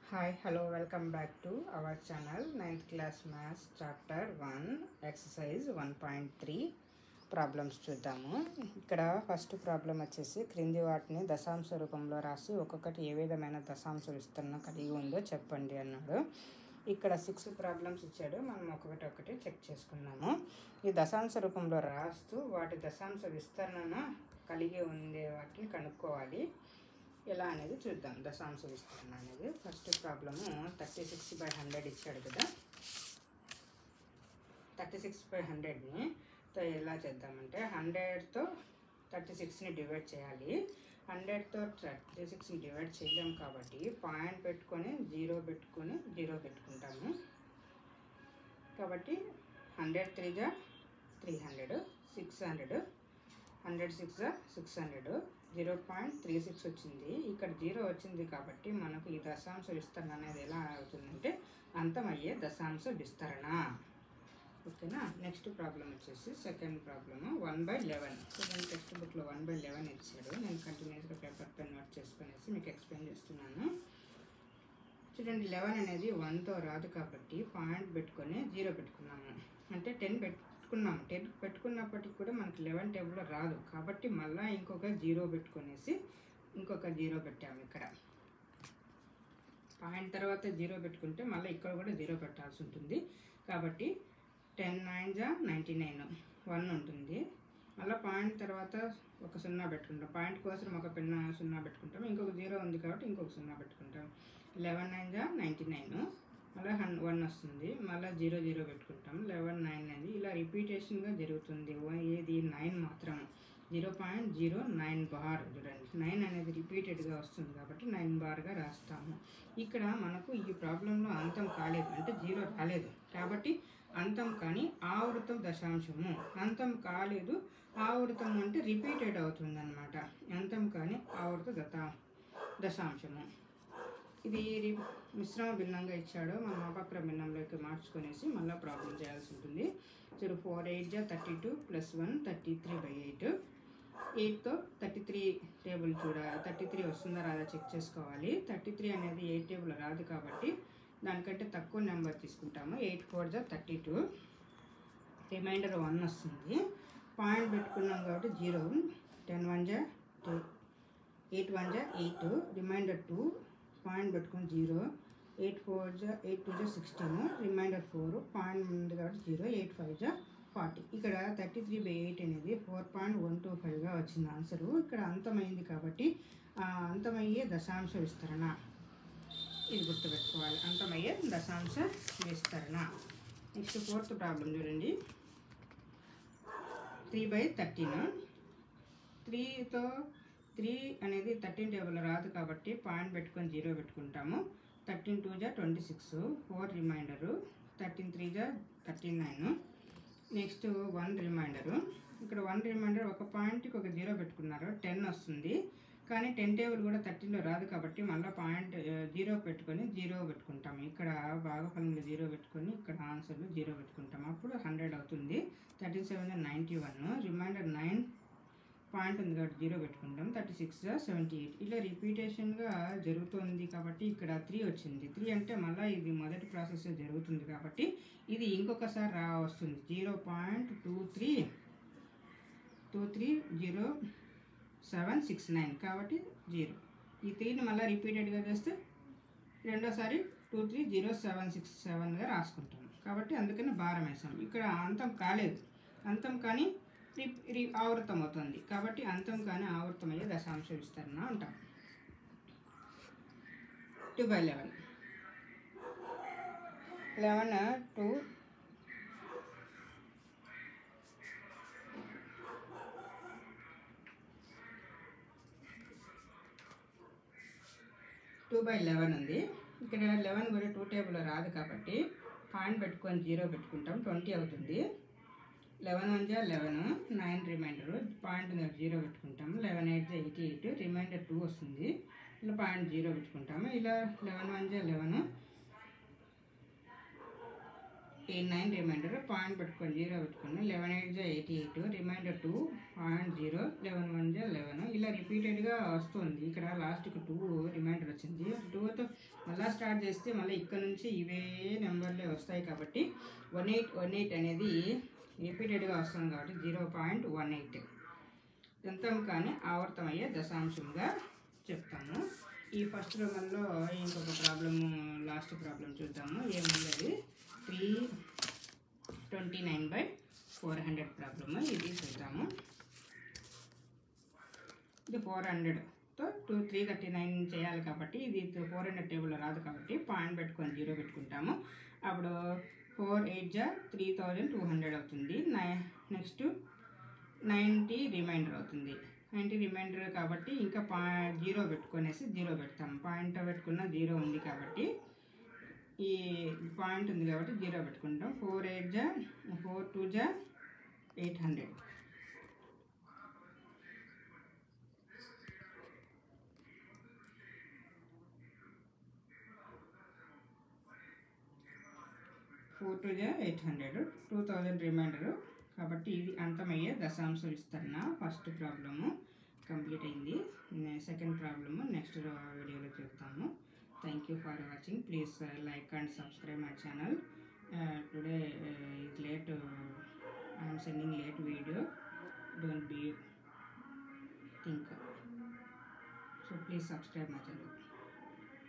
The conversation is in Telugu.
Hi, hello, welcome back to our channel 9th class maths chapter 1 exercise 1.3 problems చూద్దాము. ఇక్కడ ఫస్ట్ ప్రాబ్లం వచ్చేసి క్రింది వాటిని దశాంశ రూపంలో రాసి ఒక్కొక్కటి ఏ విధమైన దశాంశ విస్తరణ కలిగి ఉందో చెప్పండి అన్నాడు. ఇక్కడ 6 ప్రాబ్లమ్స్ ఇచ్చాడు. మనం ఒక్కొక్కటి చెక్ చేసుకున్నాము. ఈ దశాంశ రూపంలో రాస్తూ వాటి దశాంశ విస్తరణను కలిగి ఉండే వాటిని కనుక్కోవాలి. ఎలా అనేది చూద్దాం. దశాంశ విస్తరణ అనేది ఫస్ట్ ప్రాబ్లము 36/100 ఇచ్చాడు కదా. 36/100ని ఎలా చేద్దామంటే 100తో 36ని డివైడ్ చేయాలి. 100తో 36ని డివైడ్ చేయలేం కాబట్టి పాయింట్ పెట్టుకొని 0 పెట్టుకుంటాము. కాబట్టి 100 3 300 600 100 6 600 0.36 వచ్చింది. ఇక్కడ 0 వచ్చింది కాబట్టి మనకు ఈ దశాంశ విస్తరణ అనేది ఎలా అవుతుందంటే అంతమయ్యే దశాంశ విస్తరణ. ఓకేనా. నెక్స్ట్ ప్రాబ్లం వచ్చేసి సెకండ్ ప్రాబ్లము 1/11. చూడండి, టెక్స్ట్ బుక్లో 1/11 ఇచ్చాడు. నేను కంటిన్యూస్గా పేపర్ పెన్ నోట్ చేసుకునేసి మీకు ఎక్స్ప్లెయిన్ చేస్తున్నాను. చూడండి, 11 అనేది 1తో రాదు కాబట్టి పాయింట్ పెట్టుకొని 0 పెట్టుకున్నాము. అంటే 10 పెట్టుకున్నాము. 10 పెట్టుకున్నప్పటికి కూడా మనకి 11 టేబుల్లో రాదు కాబట్టి మళ్ళీ ఇంకొక 0 పెట్టుకునేసి ఇంకొక 0 పెట్టాము. ఇక్కడ పాయింట్ తర్వాత 0 పెట్టుకుంటే మళ్ళీ ఇక్కడ కూడా 0 పెట్టాల్సి ఉంటుంది. కాబట్టి 10 9 99 1 ఉంటుంది. మళ్ళీ పాయింట్ తర్వాత ఒక 0 పెట్టుకుంటాం. పాయింట్ కోసం ఒక పెన్న 0 పెట్టుకుంటాం. ఇంకొక 0 ఉంది కాబట్టి ఇంకొక 0 పెట్టుకుంటాం. 11 9 99 మళ్ళీ 1 వస్తుంది. మళ్ళీ 0 0 పెట్టుకుంటాం. 11 9 అనేది ఇలా రిపీటేషన్గా జరుగుతుంది. ఏది 9 మాత్రం 0.09 బార్. చూడండి, 9 అనేది రిపీటెడ్గా వస్తుంది కాబట్టి 9 బార్గా రాస్తాము. ఇక్కడ మనకు ఈ ప్రాబ్లంలో అంతం కాలేదు, అంటే 0 రాలేదు కాబట్టి అంతం కానీ ఆవృతం దశాంశము. అంతం కాలేదు, ఆవృతం అంటే రిపీటెడ్ అవుతుంది అన్నమాట. అంతం కానీ ఆవృత దశాంశము. ఇది మిశ్రమ భిన్నంగా ఇచ్చాడు. మనం అపక్ర భిన్నంలోకి మార్చుకునేసి మళ్ళీ ప్రాబ్లం చేయాల్సి ఉంటుంది. 4 8 32 + 1 33/8. 8తో 33 టేబుల్ చూడాలి. 33 వస్తుందా రాదా చెక్ చేసుకోవాలి. 33 అనేది 8 టేబుల్ రాదు కాబట్టి దానికంటే తక్కువ నెంబర్ తీసుకుంటాము. 8 4 32, రిమైండర్ 1 వస్తుంది. పాయింట్ పెట్టుకున్నాం కాబట్టి 0. 10 1 2, 8 1 8, రిమైండర్ 2, పాయింట్ పెట్టుకుని 0. 8 4 8 2 16, రిమైండర్ 4, పాయింట్ ఉంది కాబట్టి 0. 8 5 40. ఇక్కడ 33/8 అనేది 4.125గా వచ్చింది ఆన్సరు. ఇక్కడ అంతమైంది కాబట్టి అంతమయ్యే దశాంశ విస్తరణ. ఇది గుర్తుపెట్టుకోవాలి, అంతమయ్యే దశాంశ విస్తరణ. నెక్స్ట్ ఫోర్త్ ప్రాబ్లం చూడండి. 3/13. 3తో 3 అనేది 13 టేబుల్ రాదు కాబట్టి పాయింట్ పెట్టుకొని 0 పెట్టుకుంటాము. 13 2 26, 4 రిమైండరు. 13 3 39. Next 1 reminder. ఇక్కడ 1 రిమైండర్ ఒక పాయింట్కి ఒక 0 పెట్టుకున్నారు. 10 వస్తుంది కానీ 10 టేబుల్ కూడా 13లో రాదు కాబట్టి మళ్ళీ పాయింట్ 0 పెట్టుకొని 0 పెట్టుకుంటాము. ఇక్కడ భాగఫలంలో 0 పెట్టుకొని ఇక్కడ ఆన్సర్లో 0 పెట్టుకుంటాము. అప్పుడు 100 అవుతుంది. 37 91, రిమైండర్ 9, పాయింట్ ఉంది కాబట్టి 0 పెట్టుకుంటాం. 36 78. ఇలా రిపీటేషన్గా జరుగుతుంది కాబట్టి ఇక్కడ 3 వచ్చింది. 3 అంటే మళ్ళీ ఇది మొదటి ప్రాసెస్ జరుగుతుంది కాబట్టి ఇది ఇంకొకసారి వస్తుంది. 0.230769 కాబట్టి 0. ఈ 3ని మళ్ళీ రిపీటెడ్గా చేస్తే రెండోసారి 230767గా రాసుకుంటాం. కాబట్టి అందుకని భారం వేసాం. ఇక్కడ అంతం కాలేదు, అంతం కానీ ఆవృతం అవుతుంది కాబట్టి అంతం కానీ ఆవృతమయ్యే దశాంశ విస్తరణ అంటాం. 2/11. 11 2 2/11 ఉంది. ఇక్కడ 11 కూడా 2 టేబుల్ రాదు కాబట్టి పాయింట్ పెట్టుకొని 0 పెట్టుకుంటాం. 20 అవుతుంది. 11 1 11, 9 రిమైండరు. పాయింట్ 0 పెట్టుకుంటాము. 11 8 88, రిమైండర్ 2 వస్తుంది. ఇలా పాయింట్ 0 పెట్టుకుంటాము. ఇలా 11 1 11, 9 రిమైండర్. పాయింట్ పెట్టుకొని 0 పెట్టుకుని 11 8 88, రిమైండర్ 2, పాయింట్ 0. 11 1 11. ఇలా రిపీటెడ్గా వస్తుంది. ఇక్కడ లాస్ట్కి 2 రిమైండర్ వచ్చింది. 2తో మళ్ళీ స్టార్ట్ చేస్తే మళ్ళీ ఇక్కడ నుంచి ఇవే నెంబర్లే వస్తాయి కాబట్టి 1818 అనేది రిపీటెడ్గా వస్తుంది కాబట్టి 0.18 దంతం కానీ ఆవర్తమయ్యే దశాంశంగా చెప్తాము. ఈ ఫస్ట్ రోమన్లో ఇంకొక ప్రాబ్లము, లాస్ట్ ప్రాబ్లం చూద్దాము. ఏముంది అది 329/400 ప్రాబ్లము. ఇది చూద్దాము. ఇది 400తో 339 చేయాలి కాబట్టి ఇది 400 టేబుల్లో రాదు కాబట్టి పాయింట్ పెట్టుకొని 0 పెట్టుకుంటాము. అప్పుడు 4 8 జా 3200 అవుతుంది. నెక్స్ట్ 90 రిమైండర్ అవుతుంది. 90 రిమైండర్ కాబట్టి ఇంకా 0 పెట్టుకొనేసి 0 పెడతాము. పాయింట్ పెట్టుకున్న 0 ఉంది కాబట్టి ఈ పాయింట్ ఉంది కాబట్టి 0 పెట్టుకుంటాం. 4 8 జా 4 2 జా 800. 4 2 జా 800, 2000 రిమైండరు కాబట్టి ఇది అంతమయ్యే దశాంశ విస్తరణ. ఫస్ట్ ప్రాబ్లము కంప్లీట్ అయింది. సెకండ్ ప్రాబ్లము నెక్స్ట్ వీడియోలో చూస్తాము. Thank you for watching. Please like and subscribe my channel. Today is late. I am sending late video. Don't be think. So please subscribe my channel.